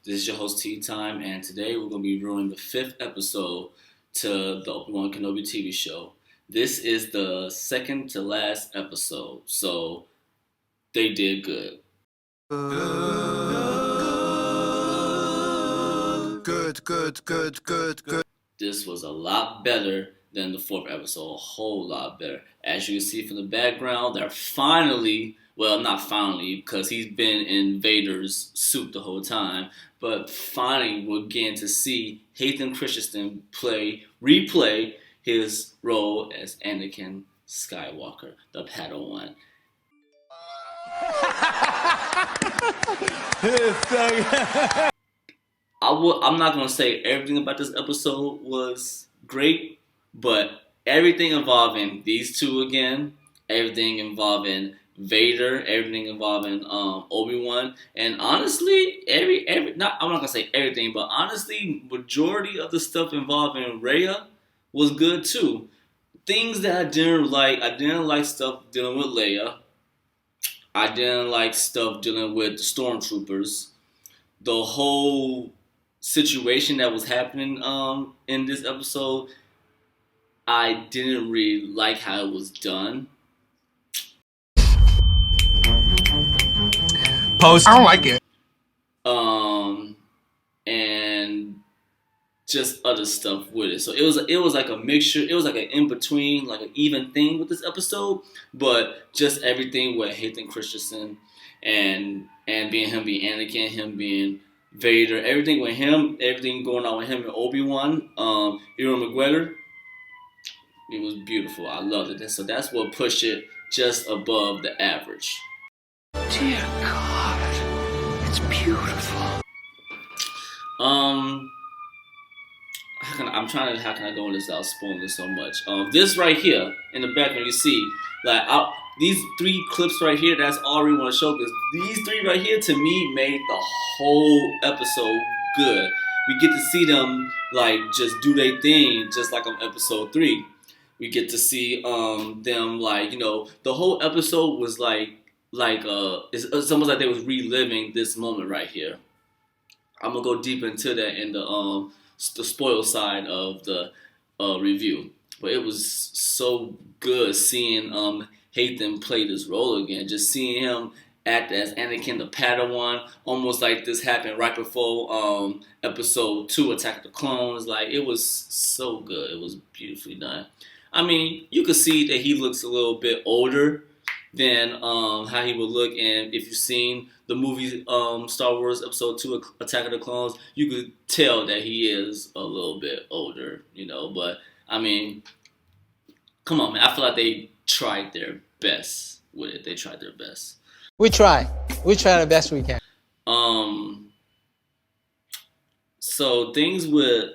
This is your host Tea Time, and today we're going to be reviewing the fifth episode to the Obi-Wan Kenobi TV show. This is the second to last episode, so they did good. Good. This was a lot better than the fourth episode, a whole lot better. As you can see from the background, they're finally, well, not finally, because he's been in Vader's suit the whole time, but finally we're getting to see Hayden Christensen replay his role as Anakin Skywalker, the Padawan. I'm not gonna say everything about this episode was great, but everything involving these two again, everything involving Vader, everything involving Obi-Wan, and honestly, I'm not gonna say everything, but honestly, majority of the stuff involving Reva was good too. Things that I didn't like stuff dealing with Leia. I didn't like stuff dealing with the stormtroopers. The whole situation that was happening in this episode, I didn't really like how it was done. Post. I don't like it. And just other stuff with it. So it was like a mixture. It was like an in between, like an even thing with this episode. But just everything with Hayden Christensen and being Anakin, him being Vader, everything with him, everything going on with him and Obi-Wan, Ewan McGregor, it was beautiful. I loved it. So that's what pushed it just above the average. Dear God, it's beautiful. How can I go on this without spoiling so much? This right here in the background, you see, like, these three clips right here, that's all we want to show, because these three right here, to me, made the whole episode good. We get to see them, like, just do their thing, just like on episode 3. We get to see them, like, the whole episode was it's almost like they was reliving this moment right here. I'm gonna go deep into that in the spoil side of the review, but it was so good seeing Hayden play this role again. Just seeing him act as Anakin the Padawan, almost like this happened right before episode 2, Attack of the Clones. Like, it was so good. It was beautifully done. I mean, you could see that he looks a little bit older than how he would look. And if you've seen the movie Star Wars Episode 2, Attack of the Clones, you could tell that he is a little bit older, But, I mean, come on, man. I feel like they tried their best with it. They tried their best. We try the best we can. So things with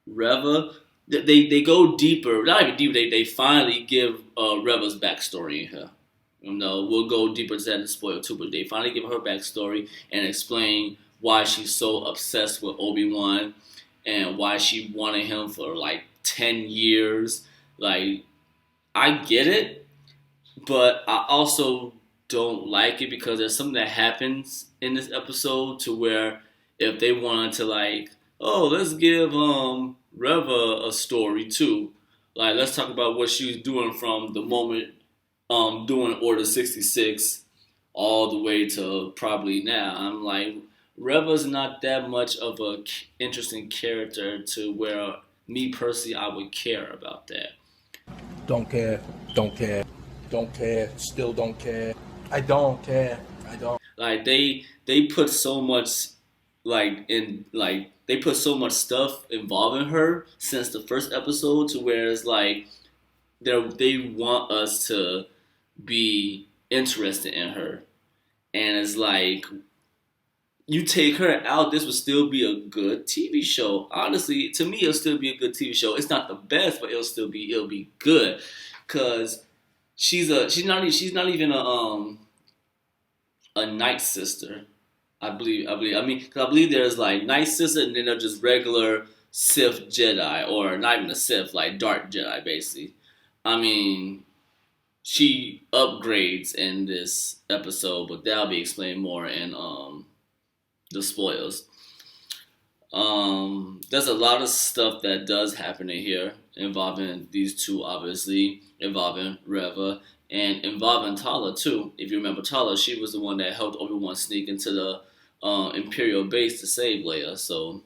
Reva, they go deeper. Not even deeper. They finally give Reva's backstory in here. We'll go deeper into that in spoil too, but they finally give her backstory and explain why she's so obsessed with Obi-Wan and why she wanted him for like 10 years. Like, I get it, but I also don't like it because there's something that happens in this episode to where if they wanted to, like, oh, let's give Reva a story too. Like, let's talk about what she was doing from the moment doing Order 66 all the way to probably now. I'm like, Reva's not that much of a interesting character to where me personally I would care about that. Don't care. Still don't care. I don't care. Like, they put so much they put so much stuff involving her since the first episode to where it's like they want us to be interested in her, and it's like, you take her out, this would still be a good TV show. Honestly, to me, it'll still be a good TV show. It's not the best, but it'll be good, cause she's not even a Night Sister. I believe. I mean, cause I believe there's like Night Sister, and then there's just regular Sith Jedi, or not even a Sith, like Dark Jedi, basically. I mean, she upgrades in this episode, but that'll be explained more in the spoilers. There's a lot of stuff that does happen in here involving these two, obviously, involving Reva and involving Tala too. If you remember Tala, she was the one that helped Obi-Wan sneak into the Imperial base to save Leia. So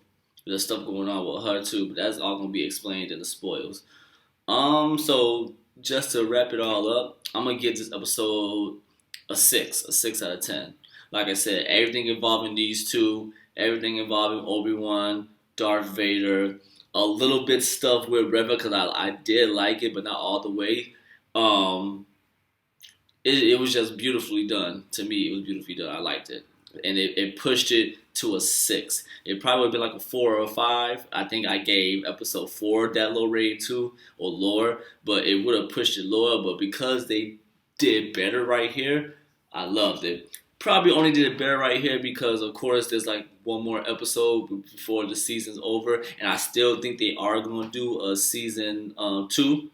there's stuff going on with her too, but that's all gonna be explained in the spoils. So just to wrap it all up, I'm gonna give this episode a 6 out of 10. Like I said, everything involving these two, everything involving Obi-Wan, Darth Vader, a little bit stuff with Reva because I did like it, but not all the way. It was just beautifully done. To me, it was beautifully done. I liked it. And it pushed it to a 6. It probably would have been like a 4 or a 5. I think I gave episode 4 that low rating too, or lower, but it would have pushed it lower. But because they did better right here, I loved it. Probably only did it better right here because, of course, there's like one more episode before the season's over, and I still think they are going to do a season 2.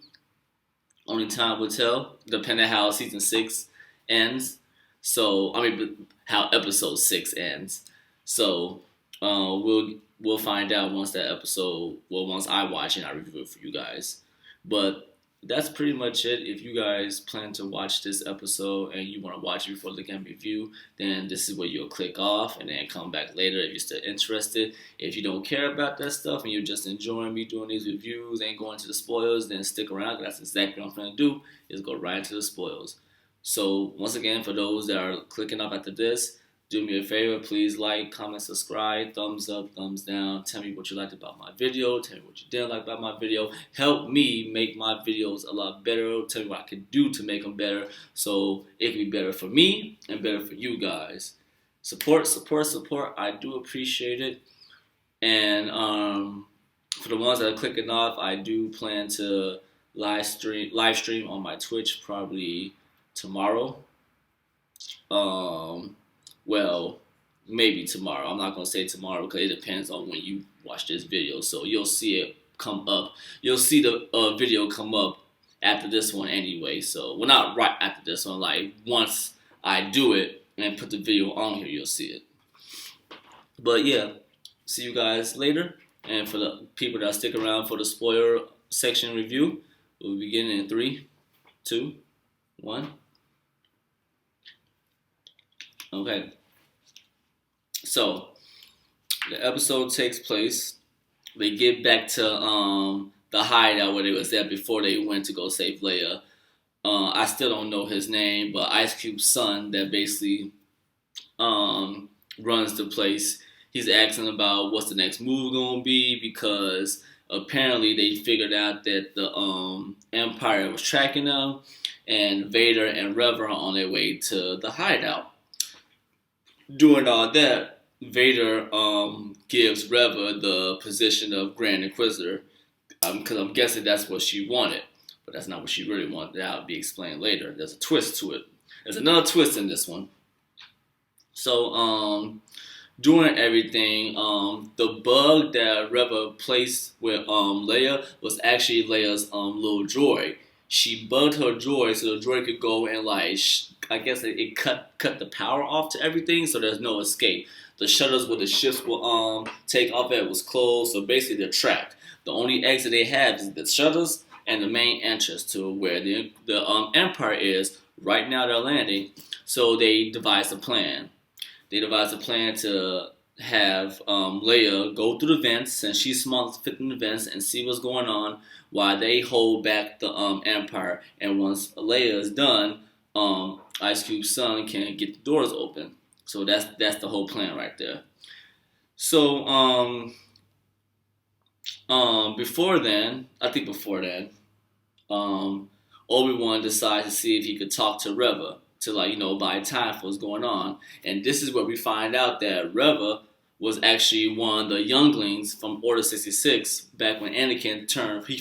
Only time will tell, depending on how season 6 ends. So, I mean, how episode 6 ends. So, we'll find out once that episode, well, once I watch it, I review it for you guys. But that's pretty much it. If you guys plan to watch this episode and you want to watch it before looking at review, then this is where you'll click off and then come back later if you're still interested. If you don't care about that stuff and you're just enjoying me doing these reviews and going to the spoils, then stick around. That's exactly what I'm going to do, is go right into the spoils. So once again, for those that are clicking up after this, do me a favor, please like, comment, subscribe, thumbs up, thumbs down. Tell me what you liked about my video. Tell me what you didn't like about my video. Help me make my videos a lot better. Tell me what I can do to make them better so it can be better for me and better for you guys. Support, support, support. I do appreciate it. And for the ones that are clicking off, I do plan to live stream on my Twitch probably tomorrow. Well, maybe tomorrow. I'm not going to say tomorrow because it depends on when you watch this video. So you'll see it come up. You'll see the video come up after this one anyway. So, well, not right after this one. Like, once I do it and put the video on here, you'll see it. But, yeah. See you guys later. And for the people that stick around for the spoiler section review, we'll begin in 3, 2, 1. Okay, so the episode takes place. They get back to the hideout where they was at before they went to go save Leia. I still don't know his name, but Ice Cube's son that basically runs the place. He's asking about what's the next move gonna be because apparently they figured out that the Empire was tracking them, and Vader and Reva are on their way to the hideout. Doing all that, Vader gives Reva the position of Grand Inquisitor because I'm guessing that's what she wanted, but that's not what she really wanted. That'll be explained later. There's a twist to it. There's another twist in this one. So, doing everything, the bug that Reva placed with Leia was actually Leia's little droid. She bugged her droid so the droid could go and like I guess it cut the power off to everything, so there's no escape. The shutters where the ships will take off at was closed, so basically they're trapped. The only exit they have is the shutters and the main entrance to where the Empire is. Right now they're landing, so they devised a plan. They devised a plan to have Leia go through the vents, since she's small to fit in the vents, and see what's going on while they hold back the Empire. And once Leia is done, Ice Cube's son can get the doors open. So that's the whole plan right there. So before then, Obi-Wan decides to see if he could talk to Reva to buy time for what's going on. And this is where we find out that Reva was actually one of the younglings from Order 66 back when Anakin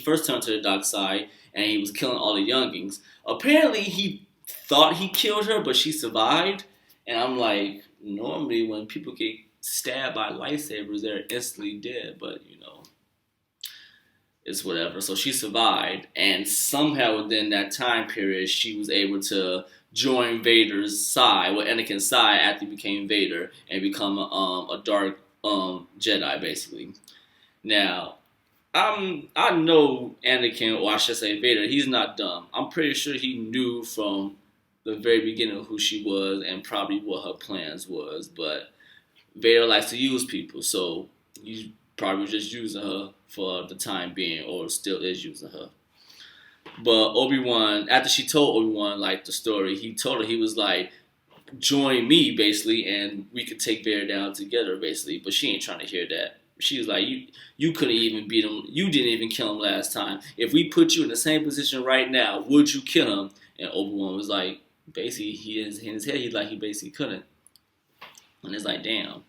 first turned to the dark side and he was killing all the younglings. Apparently he thought he killed her, but she survived. And I'm like, normally when people get stabbed by lightsabers, they're instantly dead, but it's whatever. So she survived, and somehow within that time period, she was able to join Vader's side, Anakin's side, after he became Vader, and become a dark Jedi basically. Now, I know Anakin, or I should say Vader. He's not dumb. I'm pretty sure he knew from the very beginning who she was and probably what her plans was. But Vader likes to use people, so he's probably just using her for the time being, or still is using her. But Obi-Wan, after she told Obi-Wan like the story, he told her, he was like, join me basically, and we could take Vader down together basically. But she ain't trying to hear that. She was like, you couldn't even beat him. You didn't even kill him last time. If we put you in the same position right now, would you kill him? And Obi-Wan was like, basically, in his head, he basically couldn't. And it's like, damn.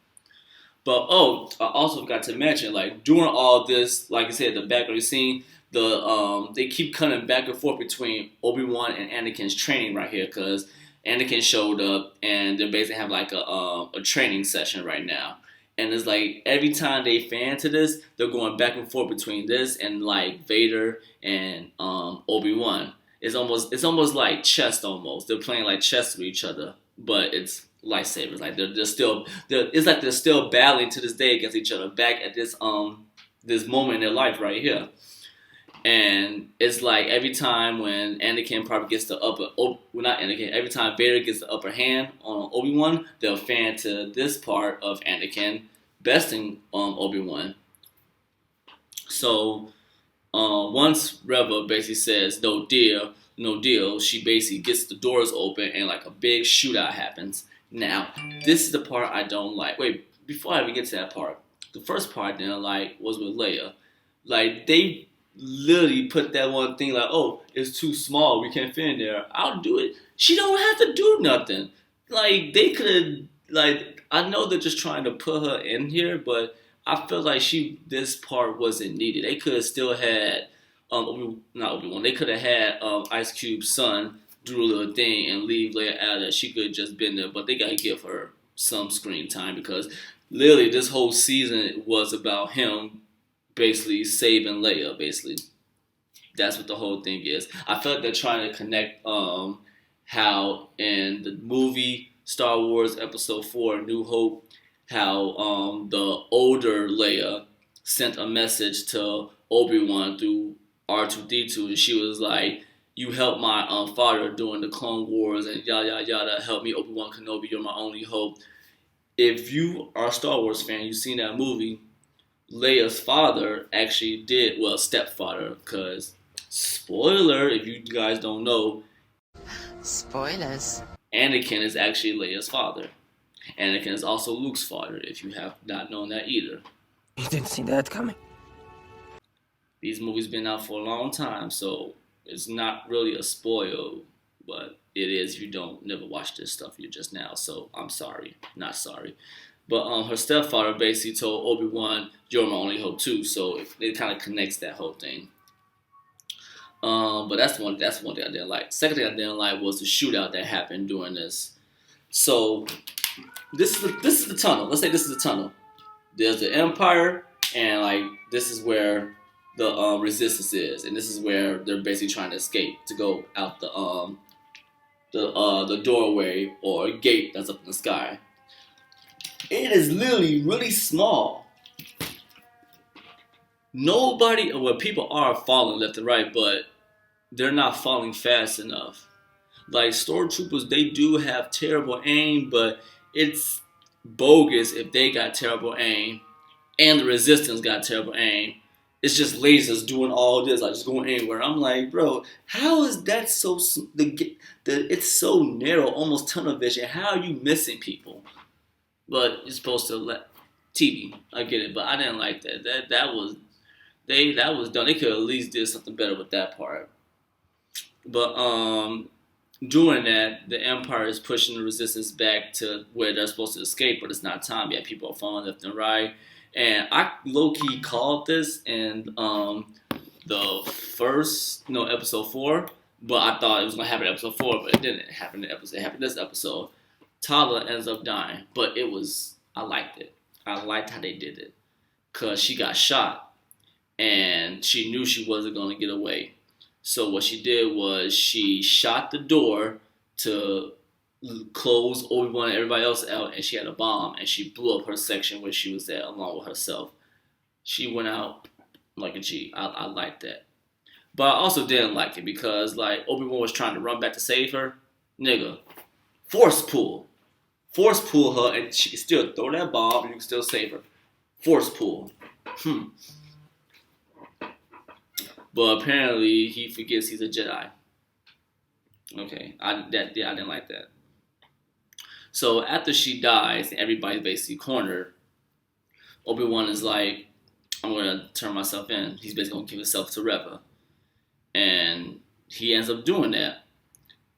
But I also forgot to mention, like, during all this, like I said, the background scene, they keep cutting back and forth between Obi-Wan and Anakin's training right here, because Anakin showed up and they basically have like a training session right now. And it's like every time they fan to this, they're going back and forth between this and like Vader and Obi-Wan. It's almost like chess almost. They're playing like chess with each other, but it's lightsabers. Like it's like they're still battling to this day against each other back at this moment in their life right here. And it's like every time when Anakin probably gets the every time Vader gets the upper hand on Obi-Wan, they'll fan to this part of Anakin besting Obi-Wan. So once Reva basically says no deal, she basically gets the doors open and like a big shootout happens. Now, this is the part I don't like. Wait, before I even get to that part, the first part I didn't like was with Leia. Like, they literally put that one thing like, oh, it's too small, we can't fit in there. I'll do it. She don't have to do nothing. Like, they could have, like, I know they're just trying to put her in here, but I feel like this part wasn't needed. They could have still had, not Obi-Wan, they could have had Ice Cube's son do a little thing and leave Leia out of that. She could have just been there, but they gotta give her some screen time, because literally this whole season was about him basically saving Leia, basically. That's what the whole thing is. I feel like they're trying to connect how in the movie Star Wars Episode 4, New Hope, how the older Leia sent a message to Obi-Wan through R2-D2, and she was like, you helped my father during the Clone Wars and yada yada yada, help me, Obi-Wan Kenobi, you're my only hope. If you are a Star Wars fan, you've seen that movie, Leia's father actually did, well, stepfather, because, spoiler, if you guys don't know, spoilers, Anakin is actually Leia's father. Anakin is also Luke's father, if you have not known that either. You didn't see that coming. These movies been out for a long time, so it's not really a spoil, but it is if you never watch this stuff here just now, so I'm sorry, not sorry. But her stepfather basically told Obi-Wan, you're my only hope too, so it kind of connects that whole thing. But that's one thing I didn't like. Second thing I didn't like was the shootout that happened during this. So this is the tunnel. Let's say this is the tunnel. There's the Empire, and like this is where the Resistance is, and this is where they're basically trying to escape to go out the doorway or gate that's up in the sky. It is literally really small. People are falling left and right, but they're not falling fast enough. Like, stormtroopers, they do have terrible aim, but it's bogus if they got terrible aim and the Resistance got terrible aim. It's just lasers doing all this, like just going anywhere. I'm like, bro, how is that so? It's so narrow, almost tunnel vision. How are you missing people? But you're supposed to let TV. I get it, but I didn't like that. That was done. They could at least did something better with that part. But doing that, the Empire is pushing the Resistance back to where they're supposed to escape, but it's not time yet. People are falling left and right. And I low-key called this in the first, episode 4, but I thought it was going to happen in episode 4, but it didn't happen in episode. It happened in this episode. Tala ends up dying, but I liked it. I liked how they did it, because she got shot, and she knew she wasn't going to get away. So what she did was she shot the door to closed Obi-Wan and everybody else out, and she had a bomb, and she blew up her section where she was at along with herself. She went out like a G. I liked that. But I also didn't like it because like Obi-Wan was trying to run back to save her. Nigga, force pull her, and she can still throw that bomb, and you can still save her. Force pull. But apparently he forgets he's a Jedi. Okay, I didn't like that. So after she dies and everybody's basically cornered, Obi-Wan is like, I'm gonna turn myself in. He's basically gonna give himself to Reva. And he ends up doing that.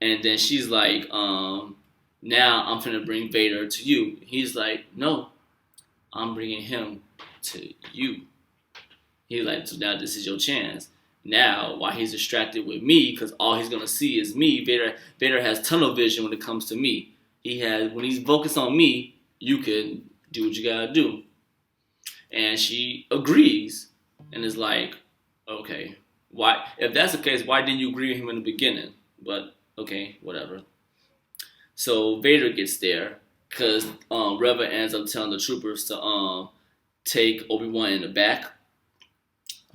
And then she's like, now I'm finna bring Vader to you. He's like, no, I'm bringing him to you. He's like, so now this is your chance. Now, while he's distracted with me, because all he's gonna see is me, Vader has tunnel vision when it comes to me. When he's focused on me, you can do what you gotta do. And she agrees and is like, okay, why? If that's the case, why didn't you agree with him in the beginning? But okay, whatever. So Vader gets there because Reva ends up telling the troopers to take Obi-Wan in the back.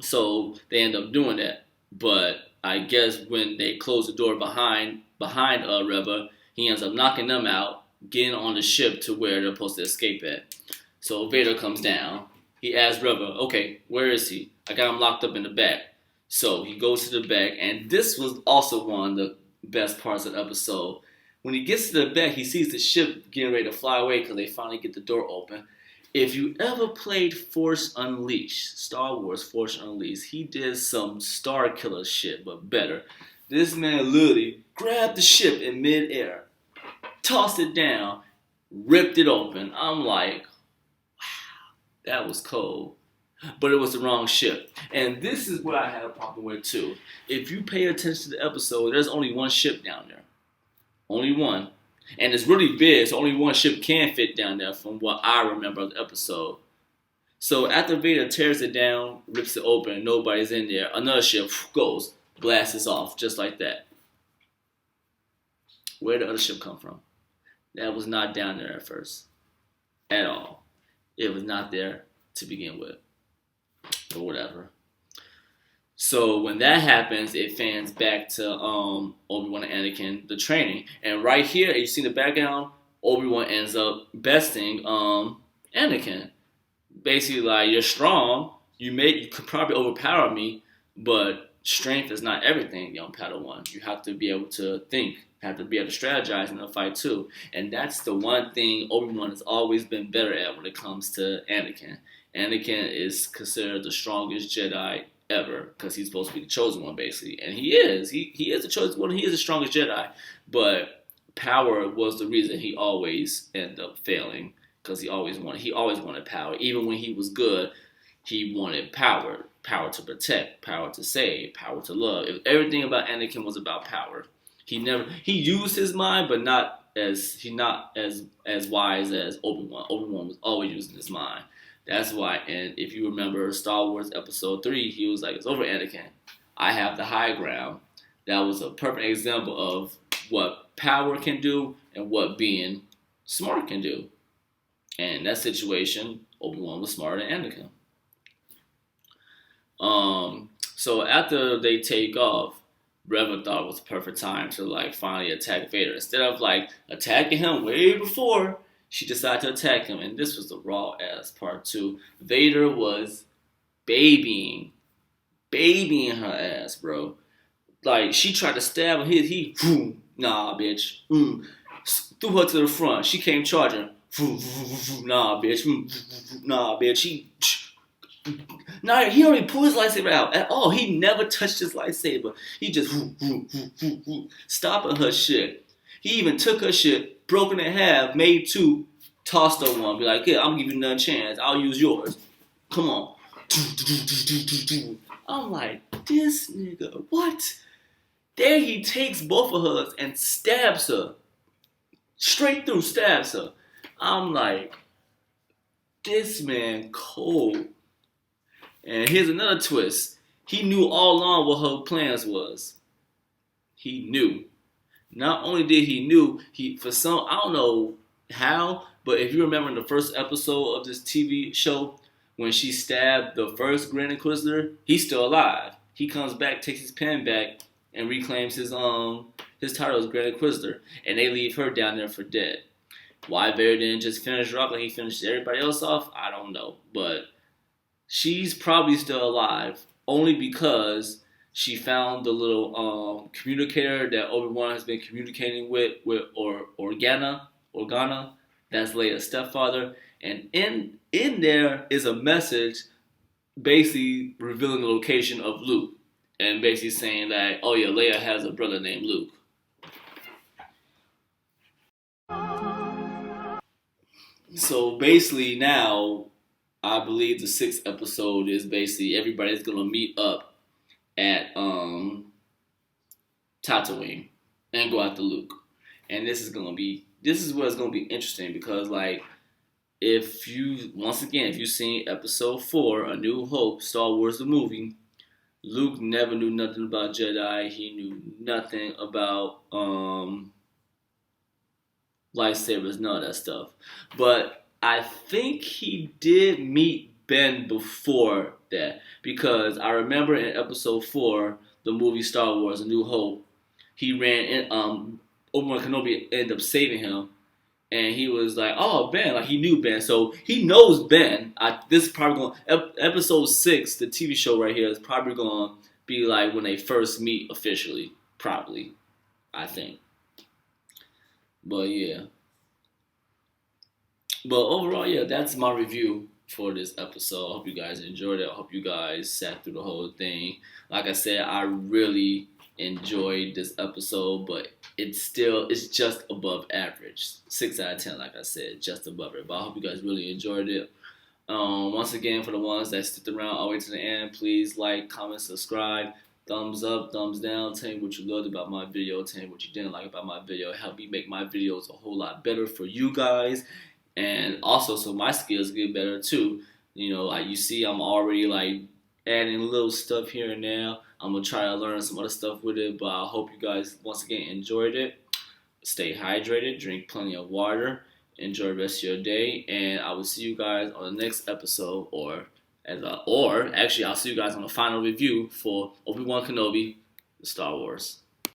So they end up doing that. But I guess when they close the door behind Reva, he ends up knocking them out, getting on the ship to where they're supposed to escape at. So Vader comes down. He asks Reva, okay, where is he? I got him locked up in the back. So he goes to the back, and this was also one of the best parts of the episode. When he gets to the back, he sees the ship getting ready to fly away because they finally get the door open. If you ever played Force Unleashed, Star Wars Force Unleashed, he did some Star Killer shit, but better. This man literally grabbed the ship in midair, tossed it down, ripped it open. I'm like, wow, that was cold. But it was the wrong ship. And this is what I had a problem with too. If you pay attention to the episode, there's only one ship down there. Only one. And it's really big, so only one ship can fit down there from what I remember of the episode. So after Vader tears it down, rips it open, nobody's in there, another ship goes, blasts off, just like that. Where did the other ship come from? That was not down there at first. At all. It was not there to begin with. Or whatever. So when that happens, it fans back to Obi-Wan and Anakin, the training. And right here, you see in the background, Obi-Wan ends up besting Anakin. Basically, like, you're strong. You could probably overpower me, but strength is not everything, young Padawan. You have to be able to think. You have to be able to strategize in a fight too. And that's the one thing Obi-Wan has always been better at when it comes to Anakin. Anakin is considered the strongest Jedi ever because he's supposed to be the chosen one, basically. And he is. He is the chosen one. He is the strongest Jedi. But power was the reason he always ended up failing because he always wanted power. Even when he was good, he wanted power. Power to protect, power to save, power to love. Everything about Anakin was about power. He used his mind, but not as wise as Obi-Wan. Obi-Wan was always using his mind. That's why, and if you remember Star Wars Episode 3, he was like, it's over, Anakin. I have the high ground. That was a perfect example of what power can do and what being smart can do. And in that situation, Obi-Wan was smarter than Anakin. So after they take off, Reva thought it was the perfect time to like finally attack Vader. Instead of like attacking him way before, she decided to attack him, and this was the raw ass part too. Vader was babying her ass, bro. Like she tried to stab him, nah, bitch. Threw her to the front. She came charging. Nah, bitch. Nah, bitch. He already pulled his lightsaber out at all. He never touched his lightsaber. He just stopping her shit. He even took her shit, broken in half, made two, tossed her one. Be like, yeah, I'm gonna give you another chance. I'll use yours. Come on. I'm like, this nigga, what? There he takes both of hers and stabs her. Straight through, stabs her. I'm like, this man cold. And here's another twist. He knew all along what her plans was. He knew. Not only did he knew, he for some, I don't know how, but if you remember in the first episode of this TV show, when she stabbed the first Grand Inquisitor, he's still alive. He comes back, takes his pen back, and reclaims his title as Grand Inquisitor, and they leave her down there for dead. Why Vader didn't just finish her off like he finished everybody else off, I don't know. But she's probably still alive, only because she found the little communicator that Obi-Wan has been communicating with Organa. That's Leia's stepfather. And in there is a message basically revealing the location of Luke. And basically saying that, oh yeah, Leia has a brother named Luke. So basically now, I believe the 6th episode is basically everybody's gonna meet up at Tatooine and go after Luke. And this is where it's gonna be interesting because like if you've seen episode 4, A New Hope, Star Wars the movie, Luke never knew nothing about Jedi. He knew nothing about lightsabers, none of that stuff. But I think he did meet Ben before that because I remember in episode 4, the movie Star Wars: A New Hope, he ran in. Obi-Wan Kenobi ended up saving him, and he was like, "Oh, Ben!" Like he knew Ben, so he knows Ben. This is probably going episode 6, the TV show right here is probably going to be like when they first meet officially, probably, I think. But yeah. But overall, yeah, that's my review for this episode. I hope you guys enjoyed it. I hope you guys sat through the whole thing. Like I said, I really enjoyed this episode, but it's just above average. 6 out of 10, like I said, just above it. But I hope you guys really enjoyed it. Once again, for the ones that stick around all the way to the end, please like, comment, subscribe. Thumbs up, thumbs down. Tell me what you loved about my video. Tell me what you didn't like about my video. Help me make my videos a whole lot better for you guys. And also, so my skills get better too. You know, like you see, I'm already like adding little stuff here and there. I'm going to try to learn some other stuff with it. But I hope you guys, once again, enjoyed it. Stay hydrated. Drink plenty of water. Enjoy the rest of your day. And I will see you guys on the next episode or actually I'll see you guys on the final review for Obi-Wan Kenobi, Star Wars.